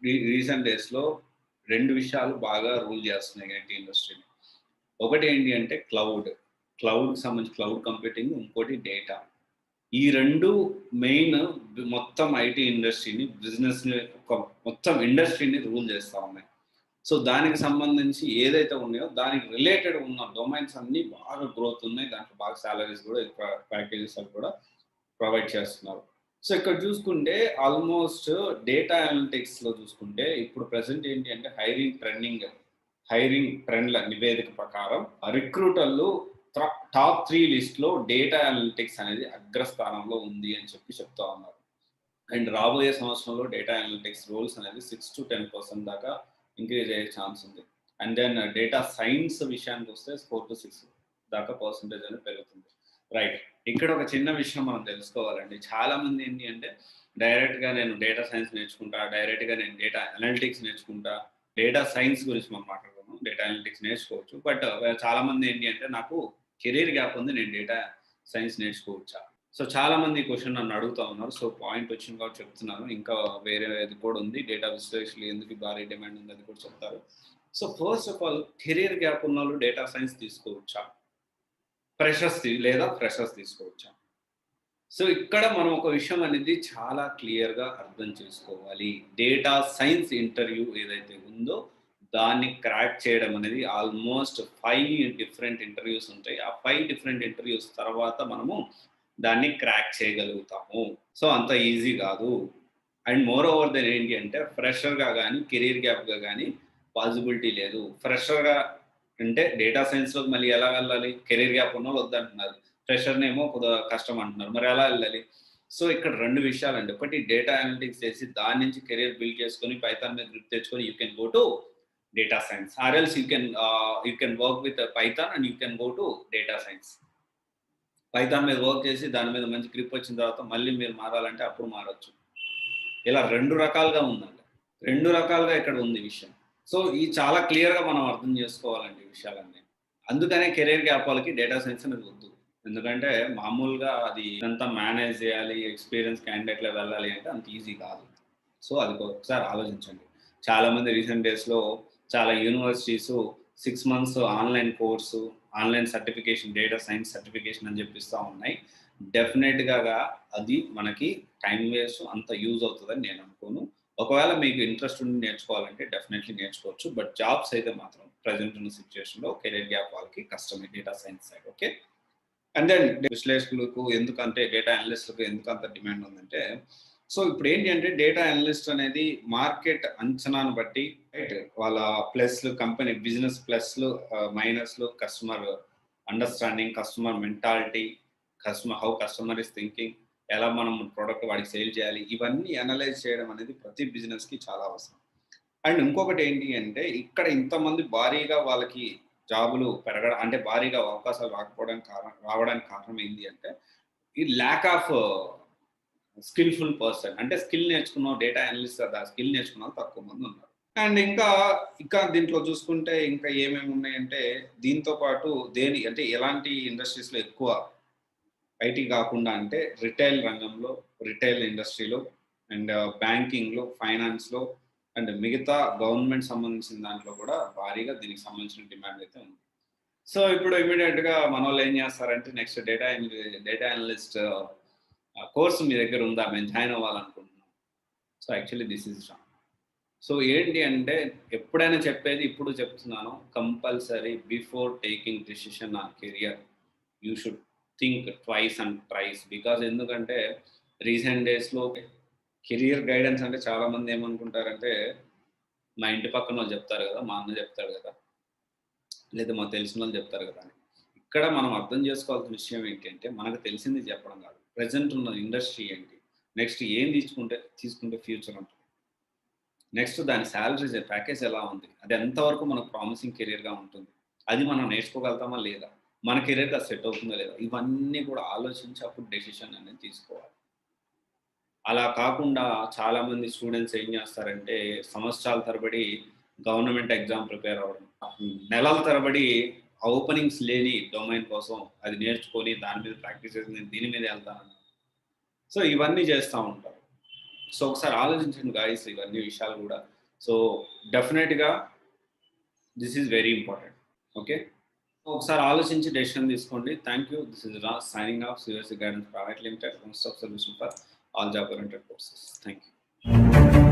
Recent డేస్‌లో 2 విషయాలు బాగా రూల్ చేస్తున్నాయి ఐటీ ఇండస్ట్రీని. ఒకటేంటి అంటే క్లౌడ్‌కి సంబంధించి క్లౌడ్ కంప్యూటింగ్, ఇంకోటి డేటా. ఈ 2 మెయిన్ మొత్తం ఐటీ ఇండస్ట్రీని, బిజినెస్‌ని మొత్తం ఇండస్ట్రీని రూల్ చేస్తా ఉన్నాయి. సో, దానికి సంబంధించి ఏదైతే ఉన్నాయో దానికి రిలేటెడ్ ఉన్న డొమైన్స్ అన్నీ బాగా గ్రోత్ ఉన్నాయి. దాంట్లో బాగా సాలరీస్ కూడా ప్యాకేజెస్ అవి కూడా ప్రొవైడ్ చేస్తున్నారు. సో, ఇక్కడ చూసుకుంటే ఆల్మోస్ట్ డేటా అనలిటిక్స్‌లో చూసుకుంటే ఇప్పుడు ప్రెజెంట్ ఏంటి అంటే హైరింగ్ ట్రెండ్‌ల నివేదిక ప్రకారం రిక్రూటర్లు టాప్ 3 లిస్ట్‌లో డేటా అనలిటిక్స్ అనేది అగ్రస్థానంలో ఉంది అని చెప్తా ఉన్నారు. అండ్ రాబోయే సంవత్సరంలో డేటా అనలిటిక్స్ రోల్స్ అనేది 6-10% దాకా ఇంక్రీజ్ అయ్యే ఛాన్స్ ఉంది. అండ్ దెన్ డేటా సైన్స్ విషయానికొస్తే 4-6 దాకా పర్సెంటేజ్ అనేది పెరుగుతుంది. రైట్. ఇక్కడ ఒక చిన్న విషయం మనం తెలుసుకోవాలండి. చాలామంది ఏంటి అంటే డైరెక్ట్‌గా నేను డేటా సైన్స్ నేర్చుకుంటా, డైరెక్ట్‌గా నేను డేటా అనలిటిక్స్ నేర్చుకుంటా, డేటా సైన్స్ గురించి మనం మాట్లాడుకుందాం. డేటా అనలిటిక్స్ నేర్చుకోవచ్చు. బట్ చాలామంది ఏంటి అంటే నాకు కెరియర్ గ్యాప్ ఉంది. నేను డేటా సైన్స్ నేర్చుకోవచ్చా? సో, చాలామంది ఈ క్వెషన్ నన్ను అడుగుతా ఉన్నారు. సో, పాయింట్ వచ్చింది కాబట్టి చెప్తున్నాను. ఇంకా వేరేది కూడా ఉంది. డేటా విశ్లేషణలు ఎందుకు భారీ డిమాండ్ ఉంది అది కూడా చెప్తారు. So, first of all career gap ఉన్నోళ్ళు డేటా సైన్స్ తీసుకోవచ్చా? ఫ్రెషర్స్ తీసుకోవచ్చా? సో, ఇక్కడ మనం ఒక విషయం అనేది చాలా క్లియర్‌గా అర్థం చేసుకోవాలి. డేటా సైన్స్ ఇంటర్వ్యూ ఏదైతే ఉందో దాన్ని క్రాక్ చేయడం అనేది ఆల్మోస్ట్ 5 డిఫరెంట్ ఇంటర్వ్యూస్ ఉంటాయి. ఆ 5 డిఫరెంట్ ఇంటర్వ్యూస్ తర్వాత మనము దాన్ని క్రాక్ చేయగలుగుతాము. సో, అంత ఈజీ గాదు. అండ్ మోర్ ఓవర్ దెన్ ఏంటి అంటే ఫ్రెషర్‌గా గానీ, కెరియర్ గ్యాప్‌గా గానీ పాసిబిలిటీ లేదు. ఫ్రెషర్‌గా అంటే డేటా సైన్స్‌లోకి మళ్ళీ ఎలా వెళ్ళాలి? కెరియర్ గ్యాప్ ఉన్నోళ్ళు వద్దంటున్నారు. ఫ్రెషర్‌నేమో కొద్దిగా కష్టం అంటున్నారు. మరి ఎలా ఎళ్ళాలి? సో, ఇక్కడ 2 విషయాలండి. ఒకటి డేటా అనలిటిక్స్ చేసి దాని నుంచి కెరియర్ బిల్డ్ చేసుకొని పైథాన్ మీద గ్రిప్ తెచ్చుకొని you can go to data science. Or else you can work with Python and you can go to data science. Python మీద వర్క్ చేసి దాని మీద మంచి గ్రిప్ వచ్చిన తర్వాత మళ్ళీ మీరు మారాలంటే అప్పుడు మారొచ్చు. ఇలా 2 రకాలుగా ఉందండి. 2 రకాలుగా ఇక్కడ ఉంది విషయం. సో, ఇది చాలా క్లియర్‌గా మనం అర్థం చేసుకోవాలండి ఈ విషయాలన్నీ. అందుకనే కెరియర్ గ్యాప్ వాళ్ళకి డేటా సైన్స్ అనేది వద్దు. ఎందుకంటే మామూలుగా అది ఇదంతా మేనేజ్ చేయాలి, ఎక్స్‌పీరియన్స్ క్యాండిడేట్‌లో వెళ్ళాలి అంటే అంత ఈజీ కాదు. సో, అది ఒకసారి ఆలోచించండి. చాలామంది రీసెంట్ డేస్‌లో చాలా universities 6 months online course, online certification, data science certification అని చెప్పిస్తా ఉన్నాయి. డెఫినిట్‌గా అది మనకి టైమ్ వేస్ట్, అంత యూజ్ అవుతదని నేను అనుకోను. ఒకవేళ మీకు ఇంట్రెస్ట్ ఉండి నేర్చుకోవాలంటే డెఫినెట్‌లీ నేర్చుకోవచ్చు. బట్ జాబ్స్ అయితే మాత్రం ప్రెజెంట్ ఉన్న సిట్యుయేషన్‌లో కెరియర్ గ్యాప్ వాళ్ళకి కష్టమే data science side. Okay. And then విశ్లేషకులకు ఎందుకంటే డేటా అనలిస్ట్‌లకు ఎందుకంత డిమాండ్ ఉందంటే, సో ఇప్పుడు ఏంటి అంటే డేటా అనలిస్ట్ అనేది మార్కెట్ అంచనాను బట్టి రైట్ వాళ్ళ ప్లస్‌లు కంపెనీ బిజినెస్ ప్లస్‌లు, మైనస్‌లు, customer understanding, customer mentality, how customer is thinking, ఎలా మనం ప్రొడక్ట్ వాడికి సేల్ చేయాలి, ఇవన్నీ అనలైజ్ చేయడం అనేది ప్రతి బిజినెస్‌కి చాలా అవసరం. అండ్ ఇంకొకటి ఏంటి అంటే ఇక్కడ ఇంతమంది భారీగా వాళ్ళకి జాబులు పెరగడం అంటే భారీగా అవకాశాలు రావడానికి కారణం ఏంటి అంటే ఈ ల్యాక్ ఆఫ్ స్కిల్‌ఫుల్ పర్సన్. అంటే స్కిల్ నేర్చుకున్న డేటా అనలిస్ట్ కదా! స్కిల్ నేర్చుకున్న వాళ్ళు తక్కువ మంది ఉన్నారు. అండ్ ఇంకా దీంట్లో చూసుకుంటే ఇంకా ఏమేమి ఉన్నాయంటే దీంతో పాటు అంటే ఎలాంటి ఇండస్ట్రీస్‌లో ఎక్కువ ఐటీ కాకుండా అంటే రిటైల్ రంగంలో, రిటైల్ ఇండస్ట్రీలో అండ్ బ్యాంకింగ్‌లో, ఫైనాన్స్‌లో అండ్ మిగతా గవర్నమెంట్ సంబంధించిన దాంట్లో కూడా భారీగా దీనికి సంబంధించిన డిమాండ్ అయితే ఉంది. సో, ఇప్పుడు ఇమ్మీడియేట్‌గా మనోళ్ళు ఏం చేస్తారంటే నెక్స్ట్ డేటా అనలిస్ట్ కోర్స్ మీ దగ్గర ఉందా? మేము జాయిన్ అవ్వాలనుకుంటున్నాం. So, actually this is wrong. So, ఏంటి అంటే ఎప్పుడైనా చెప్పేది ఇప్పుడు చెప్తున్నాను. Compulsory before taking decision on career you should think twice and thrice. Because ఎందుకంటే రీసెంట్ డేస్‌లో కెరియర్ గైడెన్స్ అంటే చాలామంది ఏమనుకుంటారంటే మా ఇంటి పక్కనోళ్ళు చెప్తారు గదా! మా అన్న చెప్తాడు గదా! లేదా మాకు తెలిసినోళ్ళు చెప్తారు గదా! అని. ఇక్కడ మనం అర్థం చేసుకోవాల్సిన విషయం ఏంటంటే మనకు తెలిసింది చెప్పడం కాదు. ప్రెజెంట్ ఉన్న ఇండస్ట్రీ ఏంటి? నెక్స్ట్ ఏం తీసుకుంటే ఫ్యూచర్ ఉంటుంది. నెక్స్ట్ దాని సాలరీ ప్యాకేజ్ ఎలా ఉంది? అది ఎంతవరకు మనకు ప్రామిసింగ్ కెరియర్‌గా ఉంటుంది? అది మనం నేర్చుకోగలుగుతామా లేదా? మన కెరియర్‌కి అది సెట్ అవుతుందా లేదా? ఇవన్నీ కూడా ఆలోచించి అప్పుడు డెసిషన్ అనేది తీసుకోవాలి. అలా కాకుండా చాలామంది స్టూడెంట్స్ ఏం చేస్తారంటే సంవత్సరాల తరబడి గవర్నమెంట్ ఎగ్జామ్ ప్రిపేర్ అవ్వడం. నెలల తరబడి ఓపెనింగ్స్ లేని డొమైన్ కోసం అది నేర్చుకొని దాని మీద ప్రాక్టీస్ చేసి నేను దీని మీద వెళ్తానని. సో, ఇవన్నీ చేస్తా ఉంటారు. సో ఒకసారి ఆలోచించండి గాయస్ ఇవన్నీ విషయాలు కూడా. సో డెఫినెట్గా this is very important. Okay, ఒకసారి ఆలోచించి డెసిషన్ తీసుకోండి. Thank you. This is Raj signing off CSC guidance private limited, one stop solution for all job oriented courses. Thank you.